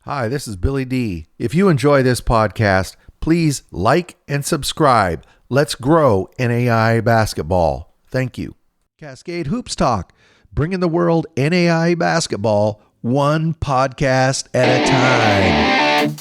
Hi, this is Billy D. If you enjoy this podcast, please like and subscribe. Let's grow NAIA basketball. Thank you. Cascade Hoops Talk, bringing the world NAIA basketball one podcast at a time.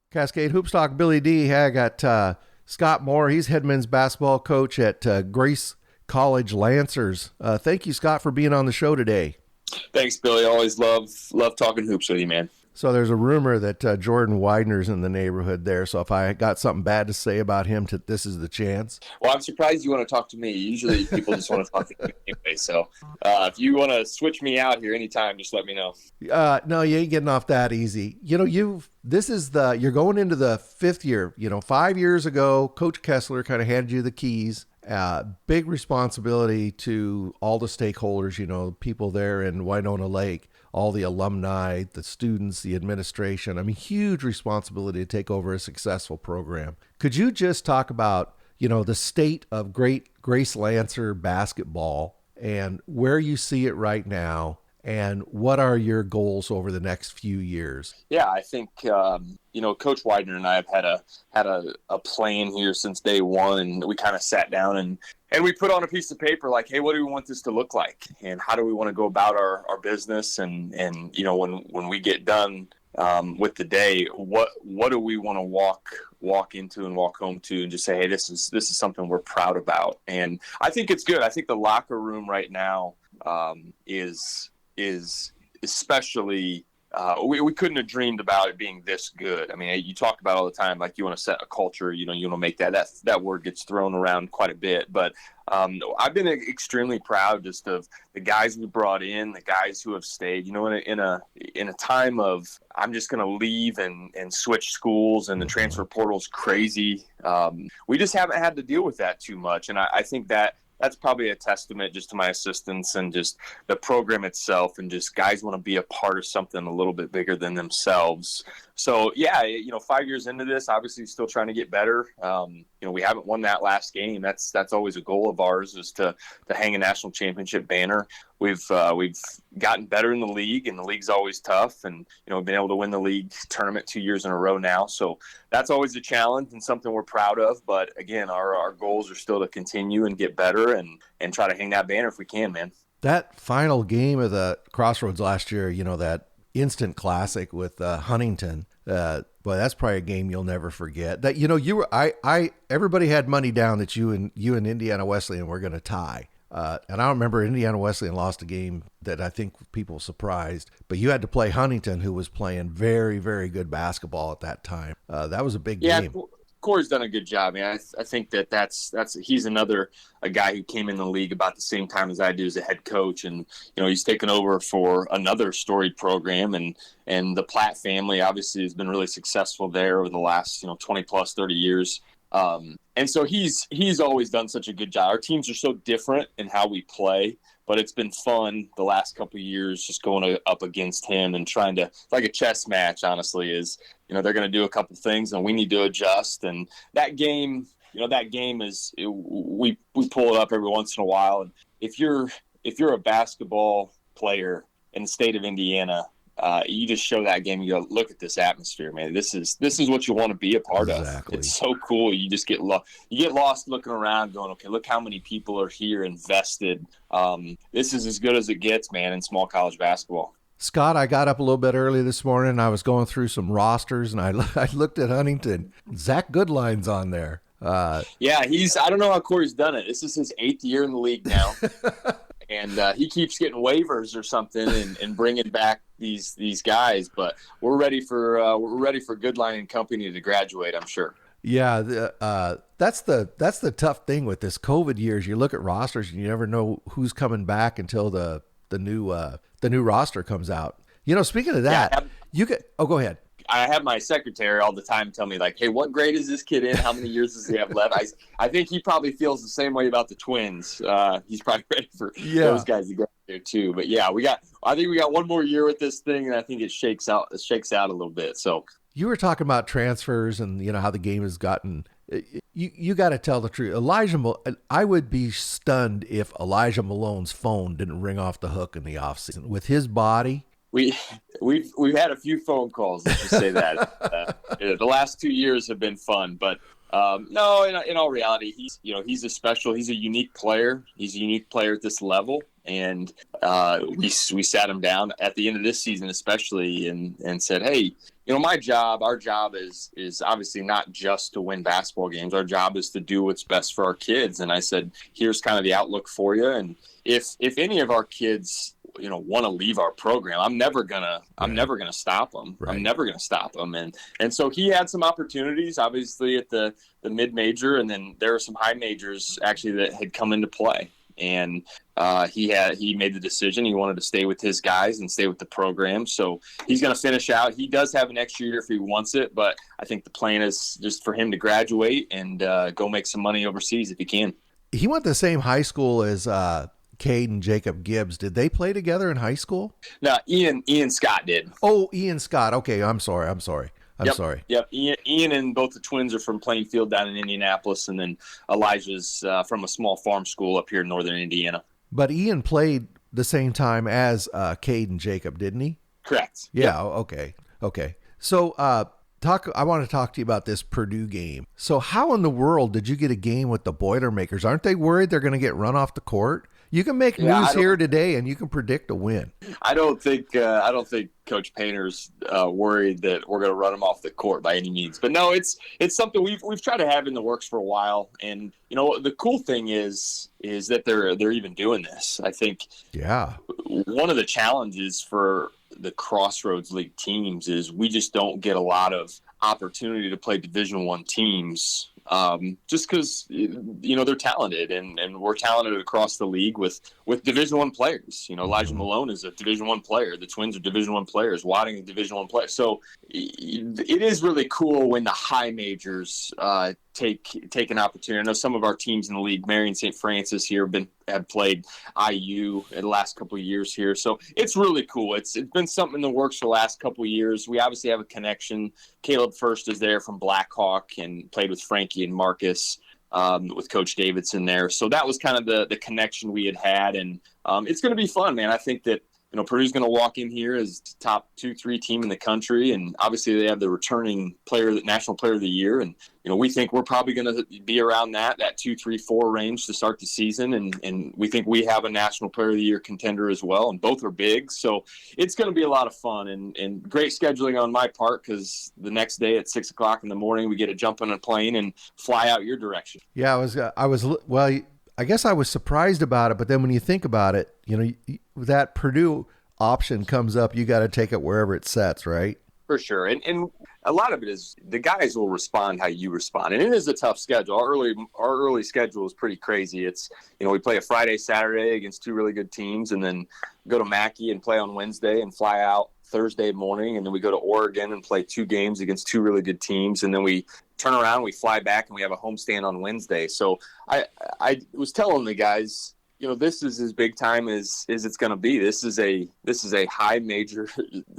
Cascade Hoops Talk, Billy D. Hey, I got Scott Moore. He's head men's basketball coach at Grace College Lancers. Thank you, Scott, for being on the show today. Thanks, Billy. Always love talking hoops with you, man. So there's a rumor that Jordan Widener's in the neighborhood there. So if I got something bad to say about him, this is the chance. Well, I'm surprised you want to talk to me. Usually people just want to talk to me anyway. So if you want to switch me out here anytime, just let me know. No, you ain't getting off that easy. You know, you're going into the fifth year. 5 years ago, Coach Kessler kind of handed you the keys. Big responsibility to all the stakeholders, people there in Winona Lake, all the alumni, the students, the administration. I mean, huge responsibility to take over a successful program. Could you just talk about, the state of Grace Lancer basketball and where you see it right now? And what are your goals over the next few years? Yeah, I think Coach Widener and I have had a plan here since day one, and we kind of sat down and we put on a piece of paper like, hey, what do we want this to look like, and how do we want to go about our business, and when we get done with the day, what do we want to walk into and walk home to, and just say, hey, this is something we're proud about. And I think it's good. I think the locker room right now is especially we couldn't have dreamed about it being this good. I mean, you talk about all the time, like you want to set a culture, you want to make that word gets thrown around quite a bit. But I've been extremely proud just of the guys we brought in, the guys who have stayed, in a time of, I'm just going to leave and switch schools, and the transfer portal's crazy. We just haven't had to deal with that too much. And I think that's probably a testament just to my assistants and just the program itself, and just guys want to be a part of something a little bit bigger than themselves. So, yeah, 5 years into this, obviously still trying to get better. We haven't won that last game. That's always a goal of ours, is to hang a national championship banner. We've gotten better in the league, and the league's always tough. And, we've been able to win the league tournament 2 years in a row now. So that's always a challenge and something we're proud of. But, again, our goals are still to continue and get better and try to hang that banner if we can, man. That final game of the Crossroads last year, that instant classic with Huntington, boy, that's probably a game you'll never forget. That everybody had money down that you and Indiana Wesleyan were going to tie. And I remember Indiana Wesleyan lost a game that I think people surprised, but you had to play Huntington, who was playing very, very good basketball at that time. That was a big game. Corey's done a good job, man. I think that's he's a guy who came in the league about the same time as I do as a head coach, and he's taken over for another storied program, and the Platt family obviously has been really successful there over the last 20 plus 30 years. And so he's always done such a good job. Our teams are so different in how we play, but it's been fun the last couple of years just going up against him and trying to, like a chess match, honestly, is, they're going to do a couple things and we need to adjust. And that game is, we pull it up every once in a while. And if you're a basketball player in the state of Indiana, you just show that game. You go, look at this atmosphere, man. This is what you want to be a part of. It's so cool. You just get lost looking around, going, okay, look how many people are here invested. This is as good as it gets, man, in small college basketball. Scott, I got up a little bit early this morning, and I was going through some rosters, and I looked at Huntington. Zach Goodline's on there. Yeah, I don't know how Corey's done it. This is his 8th year in the league now. And he keeps getting waivers or something and bringing back these guys. But we're ready for Goodline and company to graduate, I'm sure. Yeah, that's the tough thing with this COVID years. You look at rosters and you never know who's coming back until the new roster comes out. Speaking of that, you could. Oh, go ahead. I have my secretary all the time tell me, like, hey, what grade is this kid in? How many years does he have left? I think he probably feels the same way about the Twins. He's probably ready for those guys to get there too. But yeah, I think we got one more year with this thing, and I think it shakes out a little bit. So you were talking about transfers and how the game has gotten. You got to tell the truth. I would be stunned if Elijah Malone's phone didn't ring off the hook in the offseason. With his body, we've had a few phone calls. Let's just say that the last 2 years have been fun, but no, in all reality, he's a unique player. He's a unique player at this level, and we sat him down at the end of this season, especially, and said, hey, our job is obviously not just to win basketball games. Our job is to do what's best for our kids. And I said, here's kind of the outlook for you. And if any of our kids, want to leave our program, I'm never gonna stop them. Right. I'm never gonna stop them. And so he had some opportunities, obviously at the mid major, and then there were some high majors actually that had come into play. And he made the decision. He wanted to stay with his guys and stay with the program. So he's going to finish out. He does have an extra year if he wants it, but I think the plan is just for him to graduate and go make some money overseas if he can. He went to the same high school as Cade and Jacob Gibbs. Did they play together in high school? No, Ian Scott did. Oh, Ian Scott. Okay, I'm sorry. I'm sorry. Yep. Ian and both the twins are from Plainfield down in Indianapolis, and then Elijah's from a small farm school up here in northern Indiana. But Ian played the same time as Cade and Jacob, didn't he? Correct. Yeah. Yep. Okay. So I want to talk to you about this Purdue game. So how in the world did you get a game with the Boilermakers? Aren't they worried they're going to get run off the court? You can make news here today, and you can predict a win. I don't think Coach Painter's worried that we're going to run him off the court by any means. But no, it's something we've tried to have in the works for a while. And the cool thing is that they're even doing this. I think one of the challenges for the Crossroads League teams is we just don't get a lot of opportunity to play Division I teams. Just because they're talented and we're talented across the league with Division I players. Elijah Malone is a Division I player. The Twins are Division I players. Wadding is a Division I player. So it is really cool when the high majors take an opportunity. I know some of our teams in the league, Marion St. Francis here, have played IU in the last couple of years here. So it's really cool. It's been something in the works for the last couple of years. We obviously have a connection. Caleb First is there from Blackhawk and played with Frankie and Marcus, with Coach Davidson there. So that was kind of the connection we had. And it's going to be fun, man. I think that Purdue's going to walk in here as top 2-3 team in the country, and obviously they have the returning national player of the year, and we think we're probably going to be around that 2, 3, 4 range to start the season, and we think we have a national player of the year contender as well, and both are big, so it's going to be a lot of fun and great scheduling on my part because the next day at 6:00 in the morning we get to jump on a plane and fly out your direction. Yeah, I guess I was surprised about it, but then when you think about it, that Purdue option comes up, you got to take it wherever it sets, right? For sure. And a lot of it is the guys will respond how you respond. And it is a tough schedule. Our early schedule is pretty crazy. It's, we play a Friday, Saturday against 2 really good teams, and then go to Mackey and play on Wednesday and fly out Thursday morning. And then we go to Oregon and play 2 games against 2 really good teams. And then we turn around, we fly back, and we have a homestand on Wednesday. So I was telling the guys, this is as big time as it's going to be. This is a high major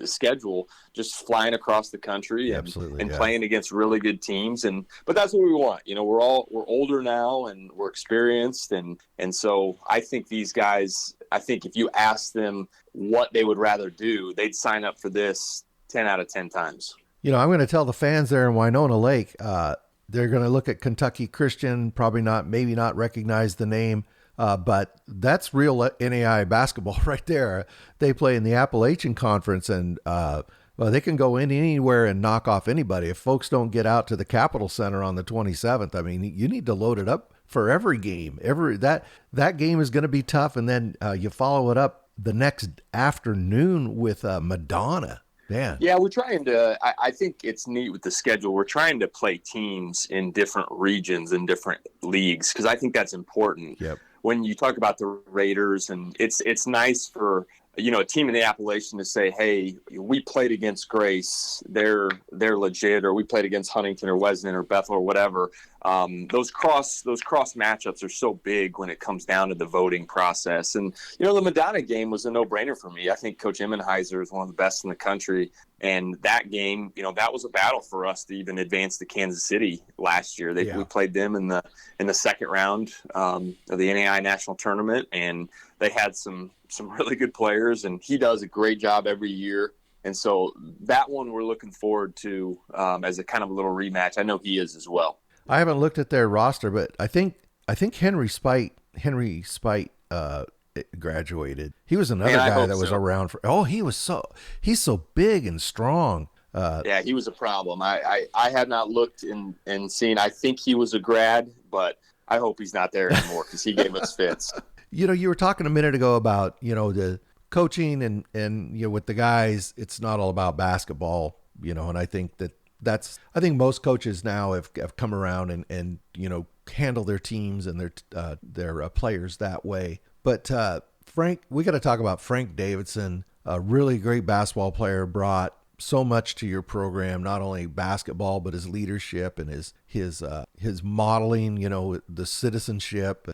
schedule, just flying across the country and playing against really good teams. But that's what we want. We're older now and we're experienced. And so I think these guys, if you ask them what they would rather do, they'd sign up for this 10 out of 10 times. I'm going to tell the fans there in Winona Lake, they're going to look at Kentucky Christian, maybe not recognize the name, but that's real NAIA basketball right there. They play in the Appalachian Conference, and they can go in anywhere and knock off anybody. If folks don't get out to the Capitol Center on the 27th, I mean, you need to load it up for every game. That game is going to be tough, and then you follow it up the next afternoon with Madonna. Man. Yeah, we're trying to – I think it's neat with the schedule. We're trying to play teams in different regions and different leagues because I think that's important. Yep. When you talk about the Raiders, and it's nice for – a team in the Appalachian to say, hey, we played against Grace, they're legit, or we played against Huntington or Wesleyan or Bethel or whatever. Those cross matchups are so big when it comes down to the voting process. And, the Madonna game was a no-brainer for me. I think Coach Emmenheiser is one of the best in the country. And that game, that was a battle for us to even advance to Kansas City last year. We played them in the second round of the NAIA national tournament, and they had some really good players, and he does a great job every year. And so that one we're looking forward to as a kind of a little rematch. I know he is as well. I haven't looked at their roster, but I think Henry Spite graduated. He was another guy that was around for. Oh, he's so big and strong. Yeah, he was a problem. I have not looked and seen. I think he was a grad, but I hope he's not there anymore because he gave us fits. You were talking a minute ago about the coaching and with the guys. It's not all about basketball, and I think I think most coaches now have come around and handle their teams and their players that way. But Frank, we got to talk about Frank Davidson, a really great basketball player, brought so much to your program, not only basketball, but his leadership and his modeling, the citizenship,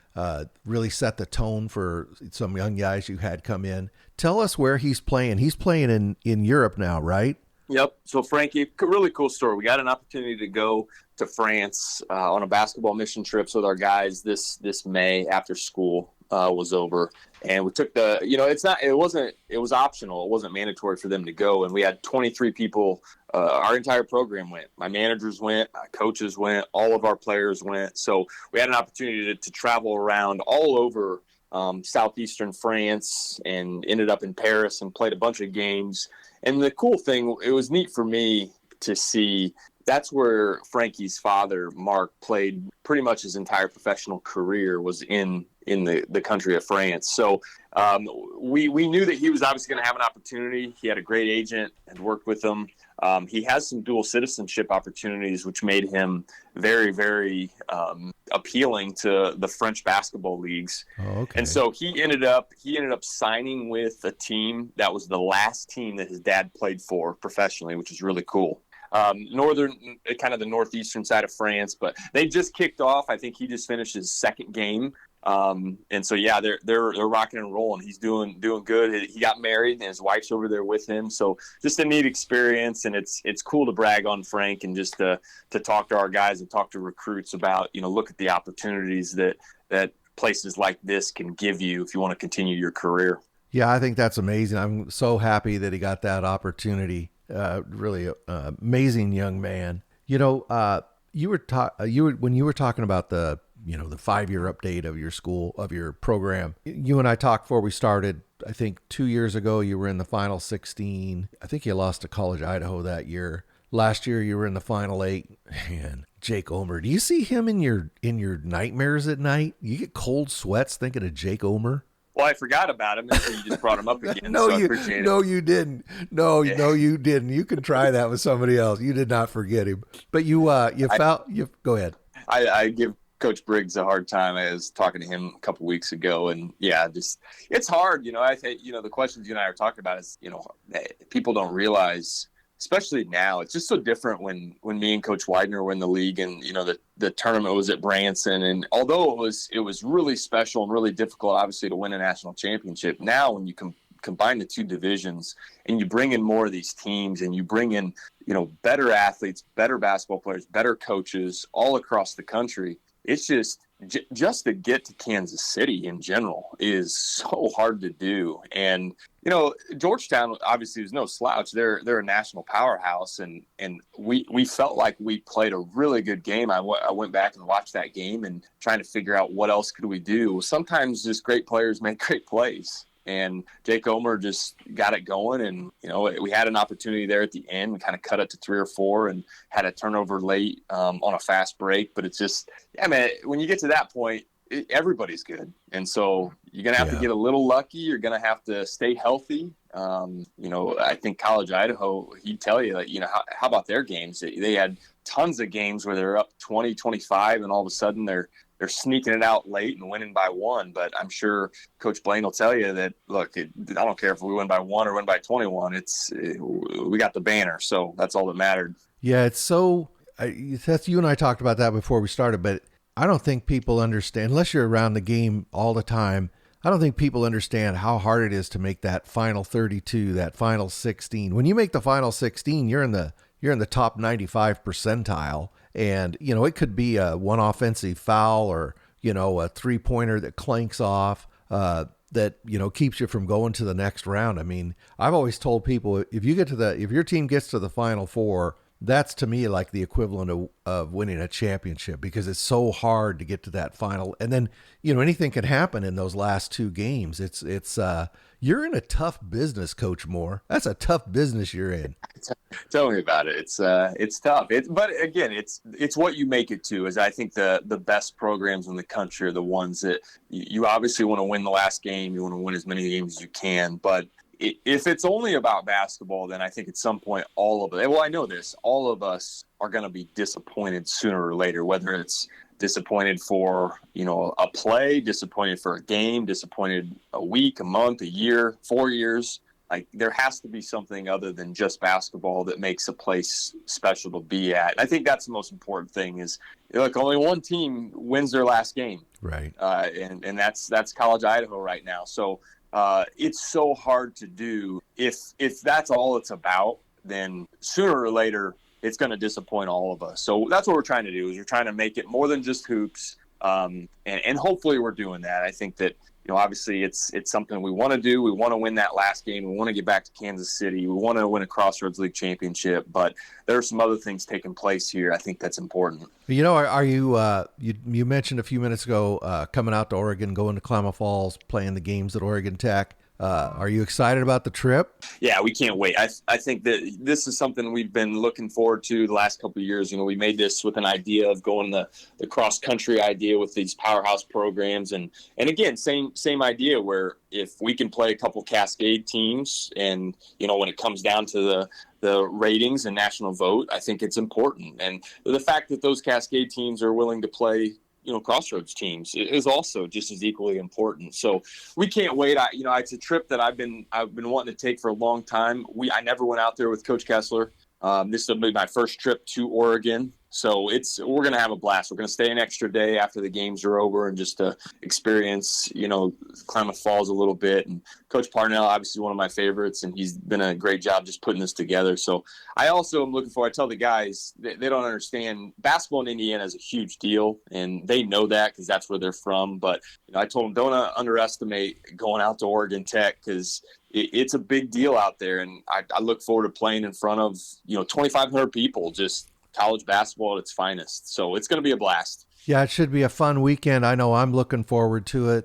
really set the tone for some young guys you had come in. Tell us where he's playing. He's playing in Europe now, right? Yep. So Frankie, really cool story. We got an opportunity to go to France on a basketball mission trips with our guys this May after school was over, and we took it was optional. It wasn't mandatory for them to go, and we had 23 people. Our entire program went. My managers went, my coaches went, all of our players went. So we had an opportunity to travel around all over southeastern France, and ended up in Paris and played a bunch of games. And the cool thing, it was neat for me to see. That's where Frankie's father, Mark, played pretty much his entire professional career, was in the country of France. So we knew that he was obviously going to have an opportunity. He had a great agent and worked with him. He has some dual citizenship opportunities, which made him very, very appealing to the French basketball leagues. Oh, okay. And so he ended up signing with a team that was the last team that his dad played for professionally, which is really cool. Kind of the northeastern side of France, but they just kicked off. I think he just finished his second game. And so, yeah, they're rocking and rolling. He's doing good. He got married and his wife's over there with him. So just a neat experience. And it's cool to brag on Frank and just to talk to our guys and talk to recruits about, look at the opportunities that places like this can give you if you want to continue your career. Yeah, I think that's amazing. I'm so happy that he got that opportunity. Really amazing young man. When you were talking about the 5-year update of your school, of your program, you and I talked before we started. I think 2 years ago you were in the final 16. I think you lost to College Idaho that year. Last year you were in the final 8. Man, Jake Omer, do you see him in your nightmares at night? You get cold sweats thinking of Jake Omer? Well, I forgot about him until you just brouut him up again. You didn't. No, you didn't. You can try that with somebody else. You did not forget him. But you go ahead. I give Coach Briggs a hard time. I was talking to him a couple weeks ago, and yeah, just it's hard. I think the questions you and I are talking about is people don't realize, especially now, it's just so different when me and Coach Widener were in the league, and the tournament was at Branson, and although it was really special and really difficult, obviously, to win a national championship. Now, when you combine the two divisions and you bring in more of these teams, and you bring in better athletes, better basketball players, better coaches all across the country, it's just to get to Kansas City in general is so hard to do. And Georgetown obviously is no slouch. They're a national powerhouse, and we felt like we played a really good game. I went back and watched that game and trying to figure out what else could we do. Sometimes just great players make great plays. And Jake Omer just got it going, and we had an opportunity there at the end. We kind of cut it to 3 or 4 and had a turnover late on a fast break. But it's just, yeah, man, when you get to that point, everybody's good. And so you're going to have to get a little lucky. You're going to have to stay healthy. I think College Idaho, he'd tell you, like, how about their games? They had tons of games where they're up 20, 25, and all of a sudden they're sneaking it out late and winning by one. But I'm sure Coach Blaine will tell you that, look, I don't care if we win by one or win by 21. We got the banner, so that's all that mattered. Yeah, it's so that's, you and I talked about that before we started, but I don't think people understand, unless you're around the game all the time, I don't think people understand how hard it is to make that final 32, that final 16. When you make the final 16, you're in the top 95 percentile. And, it could be a one offensive foul or, a 3-pointer that clanks off, that, keeps you from going to the next round. I mean, I've always told people, if your team gets to the Final Four, that's to me like the equivalent of winning a championship, because it's so hard to get to that final. And then, anything can happen in those last two games. You're in a tough business, Coach Moore. That's a tough business you're in. Tell me about it. It's tough. But again, it's what you make it to. Is I think the best programs in the country are the ones that you obviously want to win the last game. You want to win as many games as you can. But if it's only about basketball, then I think at some point all of us are going to be disappointed sooner or later, whether it's disappointed for, a play, disappointed for a game, disappointed a week, a month, a year, 4 years. Like, there has to be something other than just basketball that makes a place special to be at. I think that's the most important thing is, look, only one team wins their last game. Right. And that's College Idaho right now. So it's so hard to do. If that's all it's about, then sooner or later it's going to disappoint all of us. So that's what we're trying to do, is we're trying to make it more than just hoops. And hopefully we're doing that. I think that, obviously it's something we want to do. We want to win that last game. We want to get back to Kansas City. We want to win a Crossroads League championship, but there are some other things taking place here. I think that's important. Are you, you mentioned a few minutes ago, coming out to Oregon, going to Klamath Falls, playing the games at Oregon Tech. Are you excited about the trip? Yeah, we can't wait. I think that this is something we've been looking forward to the last couple of years. We made this with an idea of going the cross country idea with these powerhouse programs, and again, same idea, where if we can play a couple Cascade teams, and when it comes down to the ratings and national vote, I think it's important. And the fact that those Cascade teams are willing to play Crossroads teams is also just as equally important. So we can't wait. It's a trip that I've been wanting to take for a long time. I never went out there with Coach Kessler. This will be my first trip to Oregon. So we're going to have a blast. We're going to stay an extra day after the games are over and just experience, Klamath Falls a little bit. And Coach Parnell, obviously one of my favorites, and he's been a great job just putting this together. So I also am looking forward. I tell the guys, they don't understand, basketball in Indiana is a huge deal, and they know that because that's where they're from. But I told them, don't underestimate going out to Oregon Tech, because it's a big deal out there. And I look forward to playing in front of 2,500 people, just college basketball at its finest. So it's going to be a blast. Yeah, it should be a fun weekend. I know I'm looking forward to it.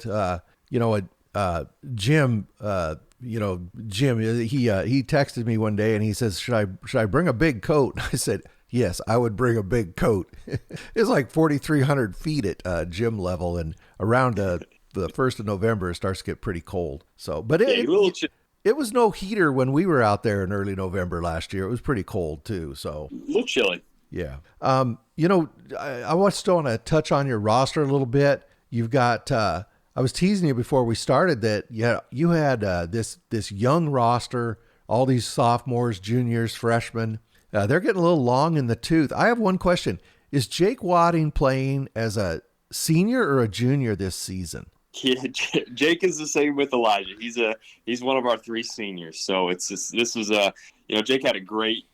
Jim, he texted me one day and he says, should I bring a big coat? I said, yes, I would bring a big coat. It's like 4,300 feet at gym level, and around the 1st of November, it starts to get pretty cold. So, but it was no heater when we were out there in early November last year. It was pretty cold too. So a little chilly. Yeah. I just want to touch on your roster a little bit. You've got, I was teasing you before we started that you had this young roster, all these sophomores, juniors, freshmen. They're getting a little long in the tooth. I have one question. Is Jake Wadding playing as a senior or a junior this season? Yeah, Jake is the same with Elijah. He's one of our three seniors. So Jake had a great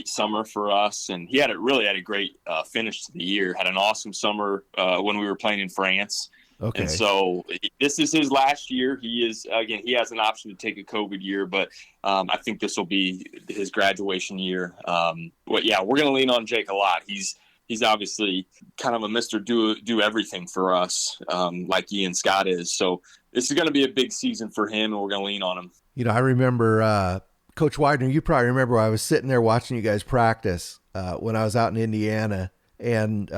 summer for us, and he really had a great finish to the year. Had an awesome summer when we were playing in France. Okay. And so this is his last year. He has an option to take a COVID year, but I think this will be his graduation year. But yeah, we're going to lean on Jake a lot. He's obviously kind of a Mr. Do everything for us, like Ian Scott is. So this is going to be a big season for him, and we're going to lean on him. I remember Coach Widener, you probably remember I was sitting there watching you guys practice when I was out in Indiana, and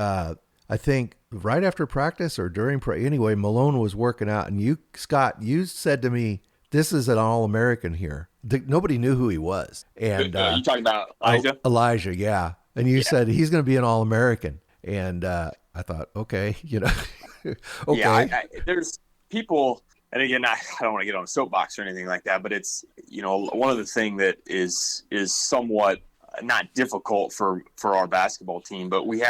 I think right after practice or during anyway, Malone was working out, and you, Scott, you said to me, "This is an All-American here." Nobody knew who he was, and You talking about Elijah? Elijah, yeah. And you Yeah. said he's going to be an All-American, and I thought, okay, Yeah, okay, there's people, and again, I don't want to get on a soapbox or anything like that, but it's, one of the things that is somewhat not difficult for our basketball team, but we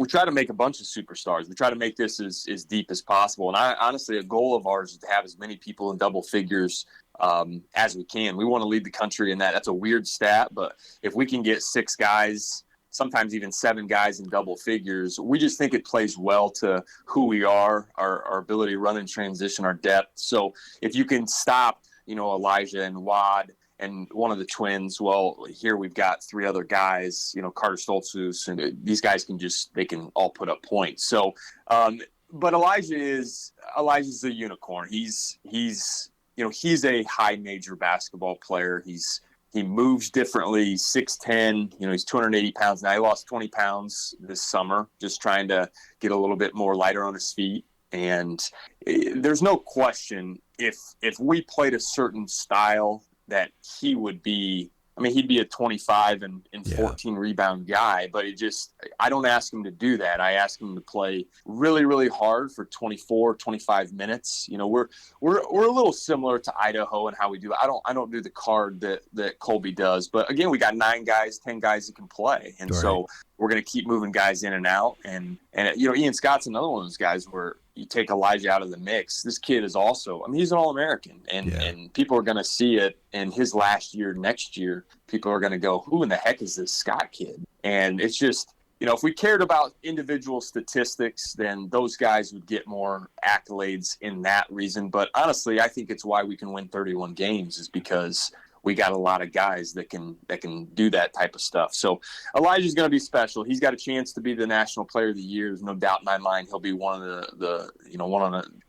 try to make a bunch of superstars. We try to make this as deep as possible. And honestly, a goal of ours is to have as many people in double figures as we can. We want to lead the country in that. That's a weird stat, but if we can get 6 guys, sometimes even 7 guys in double figures, we just think it plays well to who we are, our ability to run in transition, our depth. So if you can stop, Elijah and Wad and one of the twins, well, here we've got 3 other guys, Carter Stoltzfus, and these guys they can all put up points. So, but Elijah's a unicorn. He's a high major basketball player. He moves differently, 6'10", he's 280 pounds now. He lost 20 pounds this summer, just trying to get a little bit more lighter on his feet. And there's no question if we played a certain style that he would be, he'd be a 25 and 14 rebound guy, but I don't ask him to do that. I ask him to play really, really hard for 24, 25 minutes. We're a little similar to Idaho and how we do. I don't do the card that Colby does, but again, we got 9 guys, 10 guys that can play. And so we're going to keep moving guys in and out. And Ian Scott's another one of those guys where you take Elijah out of the mix. This kid is also, he's an All-American, and people are going to see it in his last year, next year. People are going to go, who in the heck is this Scott kid? And it's just, if we cared about individual statistics, then those guys would get more accolades in that reason. But honestly, I think it's why we can win 31 games is because we got a lot of guys that can do that type of stuff. So Elijah's going to be special. He's got a chance to be the National Player of the Year. There's no doubt in my mind he'll be one of the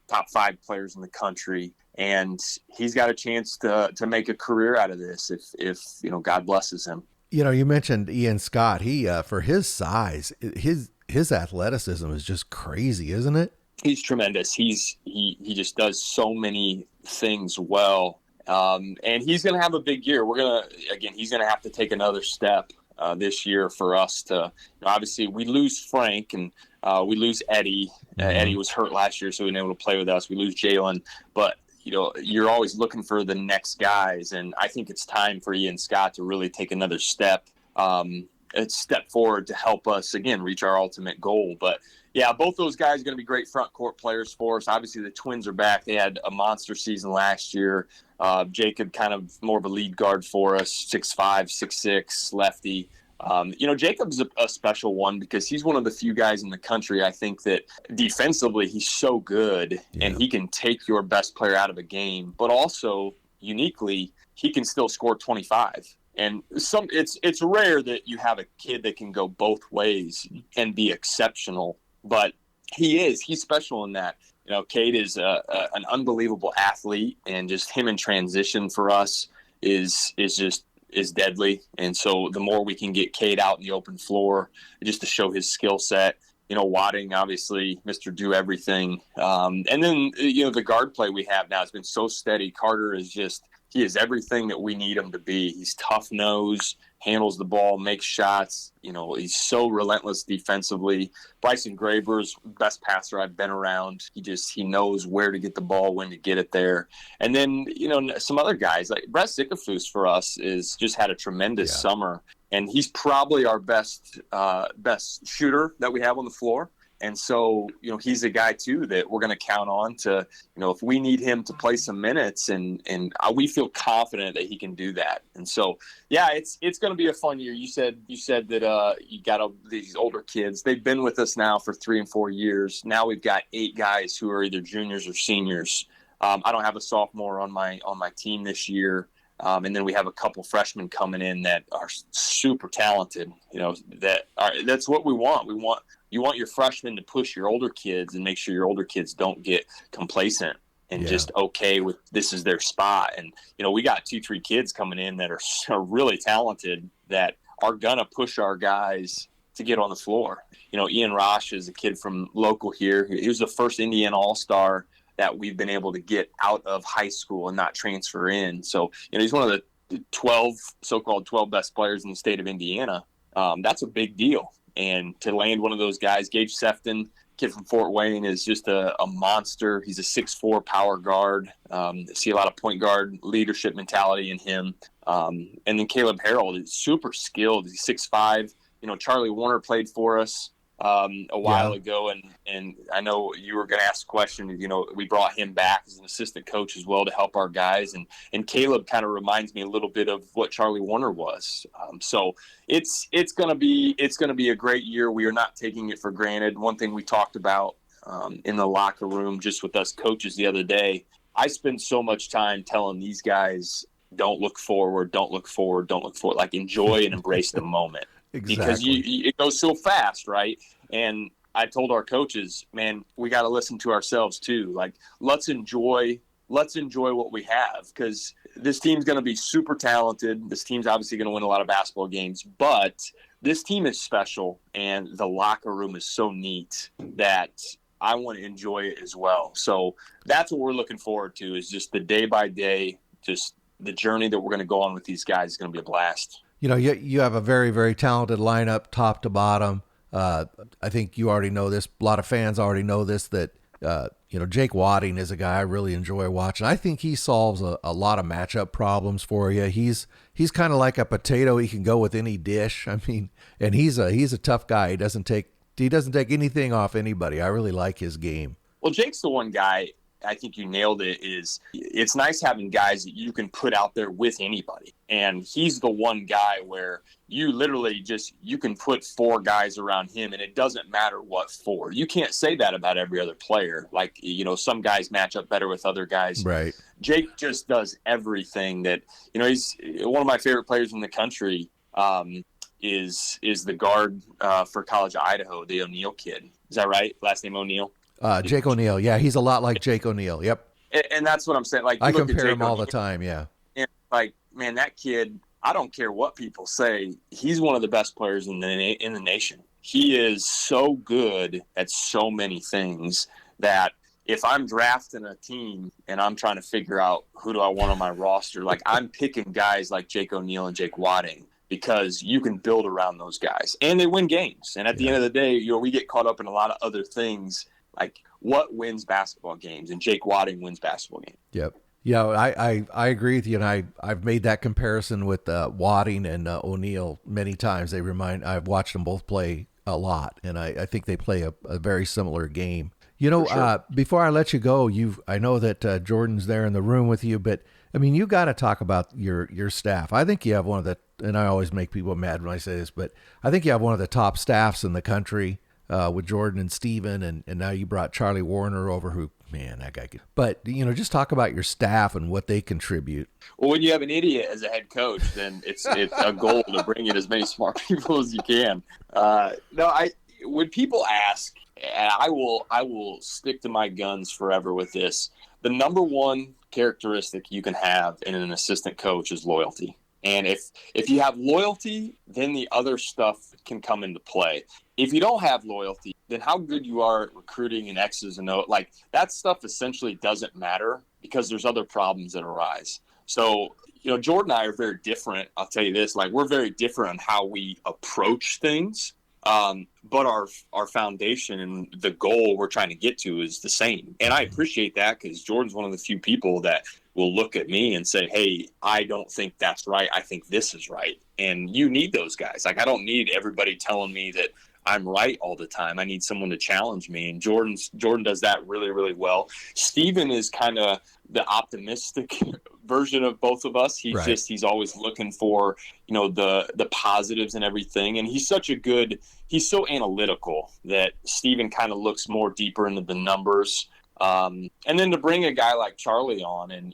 top 5 players in the country, and he's got a chance to make a career out of this if God blesses him. You mentioned Ian Scott. He for his size, his athleticism is just crazy, isn't it? He's tremendous. He just does so many things well. And he's going to have a big year. He's going to have to take another step this year for us to, obviously we lose Frank and we lose Eddie. Eddie was hurt last year, so he wasn't able to play with us. We lose Jalen, but you're always looking for the next guys. And I think it's time for Ian Scott to really take another step forward to help us again, reach our ultimate goal. But yeah, both those guys are going to be great front court players for us. Obviously, the twins are back. They had a monster season last year. Jacob kind of more of a lead guard for us, 6'5", 6'6", lefty. Jacob's a special one because he's one of the few guys in the country, I think, that defensively he's so good and he can take your best player out of a game, but also uniquely he can still score 25. And it's rare that you have a kid that can go both ways and be exceptional, but he's special in that. Cade is an unbelievable athlete, and just him in transition for us is deadly. And so the more we can get Cade out in the open floor just to show his skill set, Wadding, obviously, Mr. Do Everything. And then, the guard play we have now has been so steady. Carter he is everything that we need him to be. He's tough nose, handles the ball, makes shots. He's so relentless defensively. Bryson Graber's best passer I've been around. He knows where to get the ball, when to get it there. And then, some other guys like Brett Sikafus for us just had a tremendous summer. And he's probably our best shooter that we have on the floor. And so, he's a guy, too, that we're going to count on to, if we need him to play some minutes and we feel confident that he can do that. And so, yeah, it's going to be a fun year. You said that you got these older kids. They've been with us now for 3 and 4 years. Now we've got 8 guys who are either juniors or seniors. I don't have a sophomore on my team this year. And then we have a couple freshmen coming in that are super talented. That's what we want. You want your freshmen to push your older kids and make sure your older kids don't get complacent and just okay with this is their spot. And, we got 2-3 kids coming in that are really talented that are going to push our guys to get on the floor. Ian Rosh is a kid from local here. He was the first Indiana All-Star that we've been able to get out of high school and not transfer in. So, he's one of the 12 so-called 12 best players in the state of Indiana. That's a big deal. And to land one of those guys, Gage Sefton, kid from Fort Wayne, is just a monster. He's a 6'4" power guard. See a lot of point guard leadership mentality in him. And then Caleb Harold is super skilled. He's 6'5". Charlie Warner played for us a while ago, and I know you were going to ask a question. We brought him back as an assistant coach as well to help our guys, and Caleb kind of reminds me a little bit of what Charlie Warner was. So it's going to be a great year. We are not taking it for granted. One thing we talked about in the locker room just with us coaches the other day, I spend so much time telling these guys, don't look forward, don't look forward, don't look forward. Like, enjoy and embrace the moment. Exactly. Because it goes so fast, right? And I told our coaches, man, we got to listen to ourselves too. Like, let's enjoy what we have, because this team's going to be super talented. This team's obviously going to win a lot of basketball games, but this team is special, and the locker room is so neat that I want to enjoy it as well. So that's what we're looking forward to, is just the day by day, just the journey that we're going to go on with these guys is going to be a blast. You have a very, very talented lineup, top to bottom. I think you already know this. A lot of fans already know this, that, Jake Wadding is a guy I really enjoy watching. I think he solves a lot of matchup problems for you. He's kind of like a potato. He can go with any dish. I mean, and he's a tough guy. He doesn't take anything off anybody. I really like his game. Well, Jake's the one guy, I think you nailed it, is it's nice having guys that you can put out there with anybody. And he's the one guy where you literally you can put 4 guys around him, and it doesn't matter what 4. You can't say that about every other player. Like, some guys match up better with other guys. Right. Jake just does everything that, he's one of my favorite players in the country. Is the guard for College of Idaho, the O'Neill kid. Is that right? Last name O'Neill? Jake O'Neill. Yeah, he's a lot like Jake O'Neill. Yep. And that's what I'm saying. Like, I compare him all the time. Yeah. And like, man, that kid, I don't care what people say, he's one of the best players in the nation. He is so good at so many things that if I'm drafting a team and I'm trying to figure out who do I want on my roster, like, I'm picking guys like Jake O'Neill and Jake Wadding, because you can build around those guys and they win games. And at the end of the day, we get caught up in a lot of other things, like what wins basketball games, and Jake Wadding wins basketball games. Yep. Yeah, I agree with you, and I've made that comparison with Wadding and O'Neill many times. I've watched them both play a lot, and I think they play a very similar game. Sure. Before I let you go, I know that Jordan's there in the room with you, but I mean, you got to talk about your staff. I think you have one of the, and I always make people mad when I say this, but I think you have one of the top staffs in the country with Jordan and Steven, and now you brought Charlie Warner over, who, man, that guy could. But, just talk about your staff and what they contribute. Well, when you have an idiot as a head coach, then it's a goal to bring in as many smart people as you can. When people ask, and I will stick to my guns forever with this, the number one characteristic you can have in an assistant coach is loyalty. And if you have loyalty, then the other stuff can come into play. If you don't have loyalty, then how good you are at recruiting and X's and O's, like, that stuff essentially doesn't matter, because there's other problems that arise. So, Jordan and I are very different. I'll tell you this, like, we're very different on how we approach things. But our foundation and the goal we're trying to get to is the same. And I appreciate that, because Jordan's one of the few people that will look at me and say, hey, I don't think that's right. I think this is right. And you need those guys. Like, I don't need everybody telling me that I'm right all the time. I need someone to challenge me. And Jordan does that really, really well. Steven is kind of the optimistic version of both of us. He's always looking for, the positives and everything. And he's so analytical that Steven kind of looks more deeper into the numbers. And then to bring a guy like Charlie on, and,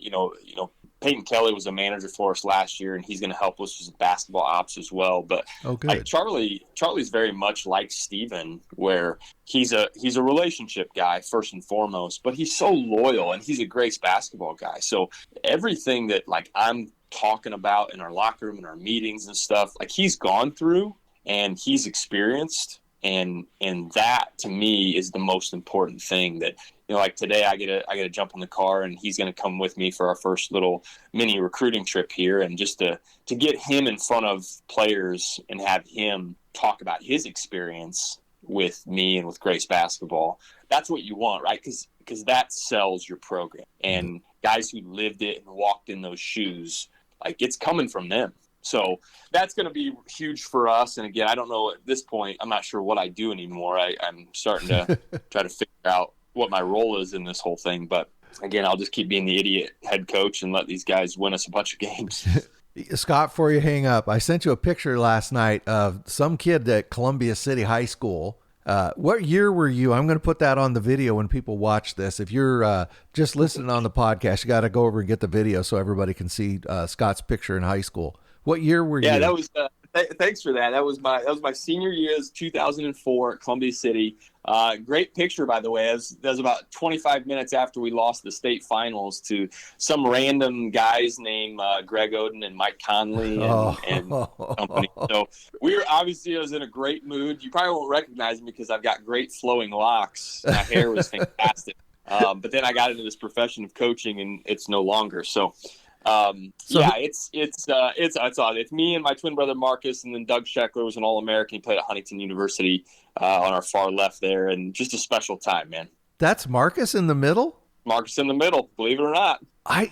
Peyton Kelly was a manager for us last year, and he's going to help us with basketball ops as well. But like Charlie's very much like Steven, where he's a relationship guy first and foremost, but he's so loyal, and he's a great basketball guy. So everything that, like, I'm talking about in our locker room and our meetings and stuff, like, he's gone through, and he's experienced. And that to me is the most important thing. That, like today I get to jump in the car and he's going to come with me for our first little mini recruiting trip here. And just to get him in front of players and have him talk about his experience with me and with Grace basketball, that's what you want, right? Because that sells your program. And guys who lived it and walked in those shoes, like, it's coming from them. So that's going to be huge for us. And again, I don't know at this point, I'm not sure what I do anymore. I'm starting to try to figure out what my role is in this whole thing. But again, I'll just keep being the idiot head coach and let these guys win us a bunch of games. Scott, before you hang up, I sent you a picture last night of some kid at Columbia City High School. What year were you? I'm going to put that on the video when people watch this. If you're just listening on the podcast, you got to go over and get the video so everybody can see Scott's picture in high school. What year were you? Yeah, that was. Thanks for that. That was my senior year, 2004 at Columbia City. Great picture, by the way. That was about 25 minutes after we lost the state finals to some random guys named Greg Oden and Mike Conley and company. So we were obviously, I was in a great mood. You probably won't recognize me because I've got great flowing locks. My hair was fantastic. But then I got into this profession of coaching, and it's no longer. So it's odd. It's me and my twin brother Marcus, and then Doug Scheckler was an All-American. He played at Huntington University on our far left there, and just a special time, man. That's Marcus in the middle? Marcus in the middle, believe it or not. I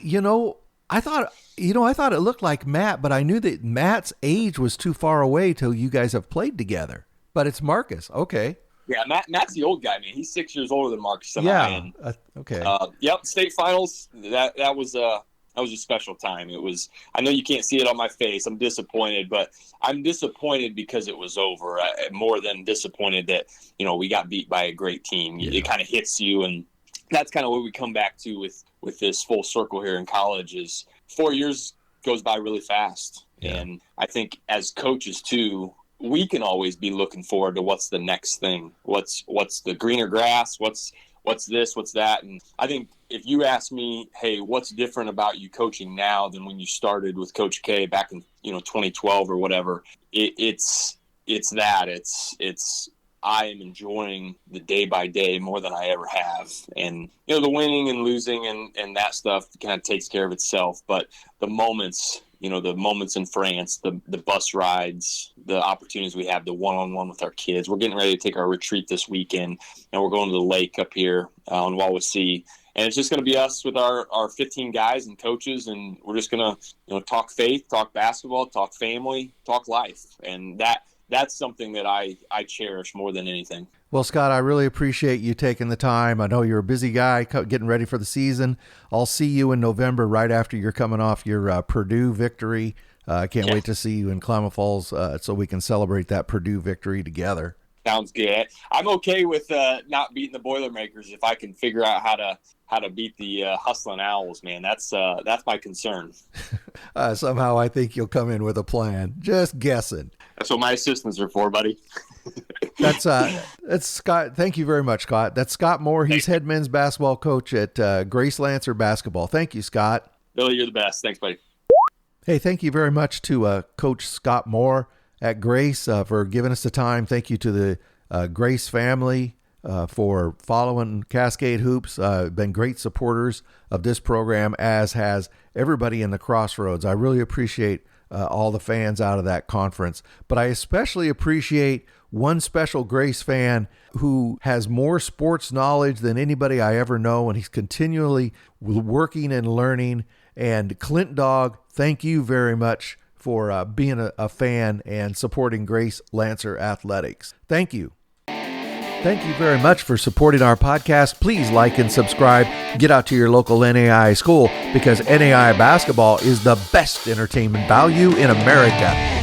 thought it looked like Matt, but I knew that Matt's age was too far away till you guys have played together. But it's Marcus. Okay. Yeah, Matt's the old guy, man. He's 6 years older than Marcus. Okay. Yep, state finals. That was a special time. It was. I know you can't see it on my face. I'm disappointed, but I'm disappointed because it was over. More than disappointed that we got beat by a great team. Yeah. It kind of hits you, and that's kind of what we come back to with this full circle here in college. Is 4 years goes by really fast, and I think as coaches too, we can always be looking forward to what's the next thing. What's the greener grass? What's this? What's that? And I think if you ask me, hey, what's different about you coaching now than when you started with Coach K back in 2012 or whatever, it's that. It's I am enjoying the day by day more than I ever have. And the winning and losing and that stuff kind of takes care of itself. But the moments in France, the bus rides, the opportunities we have, the one-on-one with our kids. We're getting ready to take our retreat this weekend, and we're going to the lake up here on Wawasee. And it's just going to be us with our 15 guys and coaches, and we're just going to talk faith, talk basketball, talk family, talk life. And that's something that I cherish more than anything. Well, Scott, I really appreciate you taking the time. I know you're a busy guy getting ready for the season. I'll see you in November right after you're coming off your Purdue victory. I can't wait to see you in Klamath Falls so we can celebrate that Purdue victory together. Sounds good. I'm okay with not beating the Boilermakers if I can figure out how to beat the Hustling Owls, man. That's my concern. Somehow I think you'll come in with a plan. Just guessing. That's what my assistants are for, buddy. That's Scott. Thank you very much, Scott. That's Scott Moore. He's head men's basketball coach at Grace Lancer Basketball. Thank you, Scott. Billy, you're the best. Thanks, buddy. Hey, thank you very much to Coach Scott Moore at Grace for giving us the time. Thank you to the Grace family for following Cascade Hoops. Been great supporters of this program, as has everybody in the Crossroads. I really appreciate all the fans out of that conference. But I especially appreciate one special Grace fan who has more sports knowledge than anybody I ever know, and he's continually working and learning. And Clint Dog, thank you very much for being a fan and supporting Grace Lancer Athletics. Thank you. Thank you very much for supporting our podcast. Please like and subscribe. Get out to your local NAIA school because NAIA basketball is the best entertainment value in America.